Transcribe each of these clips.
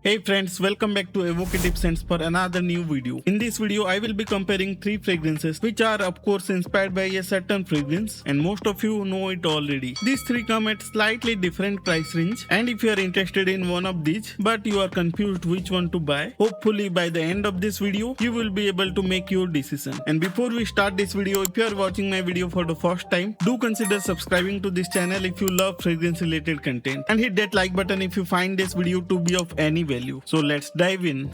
Hey friends, welcome back to Evocative Scents for another new video. In this video, I will be comparing three fragrances which are of course inspired by a certain fragrance and most of you know it already. These three come at slightly different price range and if you are interested in one of these but you are confused which one to buy, hopefully by the end of this video, you will be able to make your decision. And before we start this video, if you are watching my video for the first time, do consider subscribing to this channel if you love fragrance related content and hit that like button if you find this video to be of any value. So let's dive in.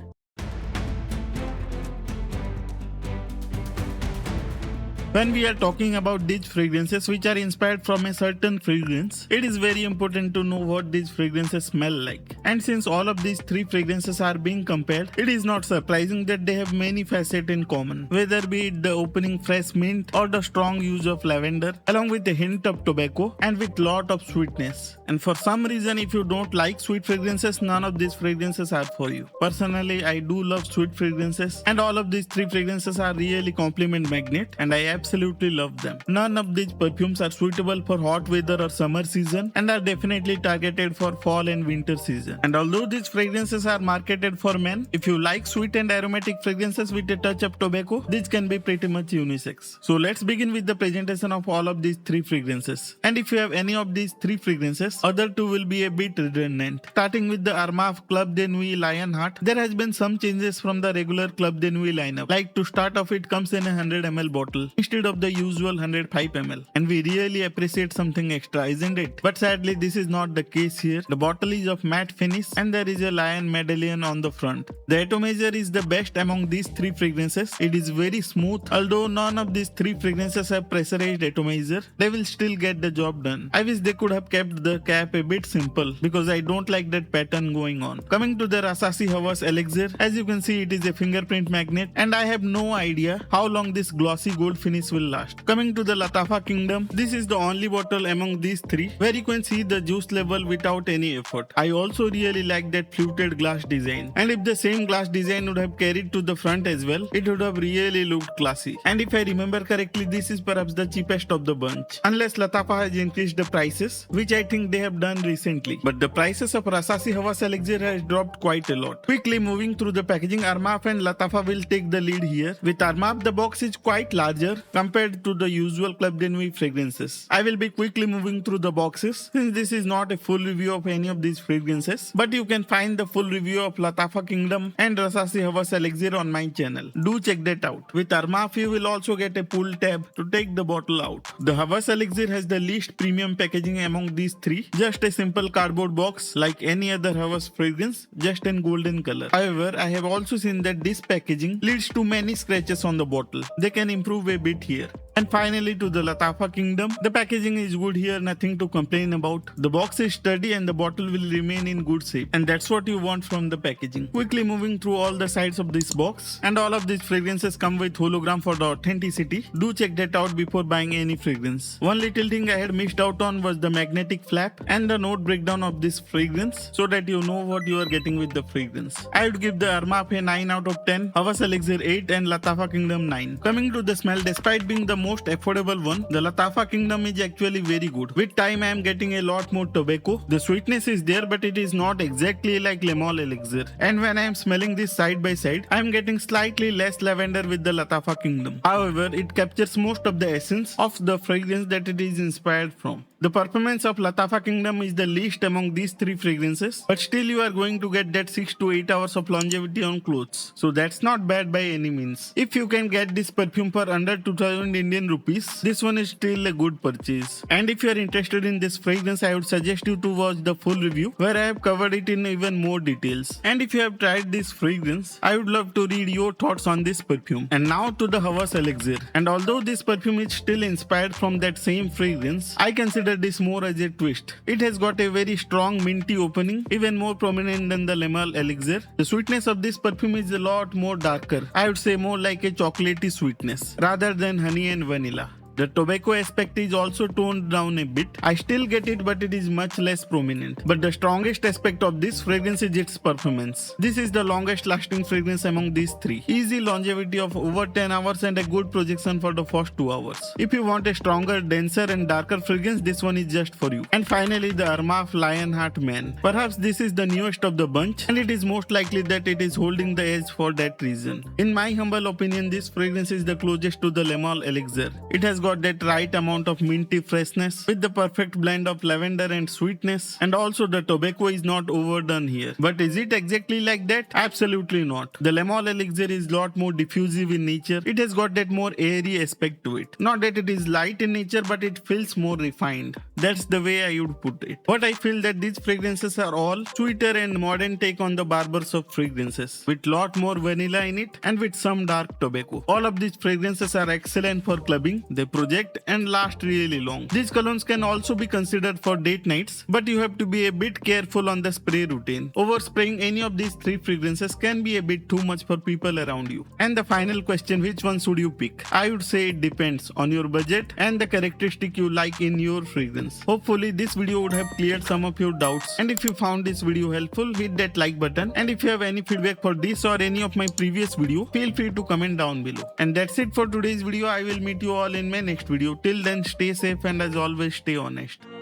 When we are talking about these fragrances which are inspired from a certain fragrance, it is very important to know what these fragrances smell like. And since all of these three fragrances are being compared, it is not surprising that they have many facets in common, whether be it the opening fresh mint or the strong use of lavender, along with a hint of tobacco and with lot of sweetness. And for some reason, if you don't like sweet fragrances, none of these fragrances are for you. Personally, I do love sweet fragrances and all of these three fragrances are really compliment magnet and I absolutely love them. None of these perfumes are suitable for hot weather or summer season and are definitely targeted for fall and winter season. And although these fragrances are marketed for men, if you like sweet and aromatic fragrances with a touch of tobacco, these can be pretty much unisex. So let's begin with the presentation of all of these three fragrances. And if you have any of these three fragrances, other two will be a bit redundant. Starting with the Armaf Club de Nuit Lionheart, there has been some changes from the regular Club de Nuit lineup. Like to start off, it comes in a 100 ml bottle instead of the usual 105 ml. And we really appreciate something extra, isn't it? But sadly, this is not the case here. The bottle is of matte finish and there is a lion medallion on the front. The atomizer is the best among these three fragrances. It is very smooth. Although none of these three fragrances have pressurized atomizer, they will still get the job done. I wish they could have kept the cap a bit simple because I don't like that pattern going on. Coming to the Rasasi Havas Elixir, as you can see, it is a fingerprint magnet and I have no idea how long this glossy gold finish will last. Coming to the Lattafa Kingdom, this is the only bottle among these three where you can see the juice level without any effort. I also really like that fluted glass design, and if the same glass design would have carried to the front as well, it would have really looked classy. And if I remember correctly, this is perhaps the cheapest of the bunch, unless Lattafa has increased the prices, which I think they have done recently. But the prices of Rasasi Havas Elixir has dropped quite a lot. Quickly moving through the packaging, Armaf and Lattafa will take the lead here. With Armaf, the box is quite larger compared to the usual Club de Nuit fragrances. I will be quickly moving through the boxes since this is not a full review of any of these fragrances, but you can find the full review of Lattafa Kingdom and Rasasi Havas Elixir on my channel. Do check that out. With Armaf, you will also get a pull tab to take the bottle out. The Havas Elixir has the least premium packaging among these three, just a simple cardboard box like any other Havas fragrance, just in golden color. However, I have also seen that this packaging leads to many scratches on the bottle. They can improve a bit here. And finally to the Lattafa Kingdom, the packaging is good here, nothing to complain about. The box is sturdy and the bottle will remain in good shape, and that's what you want from the packaging. Quickly moving through all the sides of this box, and all of these fragrances come with hologram for the authenticity. Do check that out before buying any fragrance. One little thing I had missed out on was the magnetic flap and the note breakdown of this fragrance so that you know what you are getting with the fragrance. I would give the Armaf a 9 out of 10, Havas Elixir 8 and Lattafa Kingdom 9. Coming to the smell, despite being the most affordable one, the Lattafa Kingdom is actually very good. With time I am getting a lot more tobacco. The sweetness is there but it is not exactly like Le Male Elixir. And when I am smelling this side by side, I am getting slightly less lavender with the Lattafa Kingdom. However, it captures most of the essence of the fragrance that it is inspired from. The performance of Lattafa Kingdom is the least among these three fragrances, but still you are going to get that 6 to 8 hours of longevity on clothes. So that's not bad by any means. If you can get this perfume for under 2000 Indian rupees, this one is still a good purchase. And if you are interested in this fragrance, I would suggest you to watch the full review where I have covered it in even more details. And if you have tried this fragrance, I would love to read your thoughts on this perfume. And now to the Havas Elixir. And although this perfume is still inspired from that same fragrance, I consider this more as a twist. It has got a very strong minty opening, even more prominent than the Le Male Elixir. The sweetness of this perfume is a lot more darker. I would say more like a chocolatey sweetness rather than honey and vanilla. The tobacco aspect is also toned down a bit. I still get it, but it is much less prominent. But the strongest aspect of this fragrance is its performance. This is the longest lasting fragrance among these three. Easy longevity of over 10 hours and a good projection for the first 2 hours. If you want a stronger, denser and darker fragrance, this one is just for you. And finally, the Armaf Lionheart Man. Perhaps this is the newest of the bunch, and it is most likely that it is holding the edge for that reason. In my humble opinion, this fragrance is the closest to the Le Male Elixir. It has got that right amount of minty freshness with the perfect blend of lavender and sweetness, and also the tobacco is not overdone here. But is it exactly like that? Absolutely not. The Le Male Elixir is lot more diffusive in nature. It has got that more airy aspect to it. Not that it is light in nature, but it feels more refined. That's the way I would put it. But I feel that these fragrances are all sweeter and modern take on the Barbershop fragrances, with lot more vanilla in it and with some dark tobacco. All of these fragrances are excellent for clubbing. They project and last really long. These colognes can also be considered for date nights, but you have to be a bit careful on the spray routine. Overspraying any of these three fragrances can be a bit too much for people around you. And the final question, which one should you pick? I would say it depends on your budget and the characteristic you like in your fragrance. Hopefully this video would have cleared some of your doubts, and if you found this video helpful, hit that like button, and if you have any feedback for this or any of my previous video, feel free to comment down below. And that's it for today's video. I will meet you all in my next video. Till then, stay safe and as always, stay honest.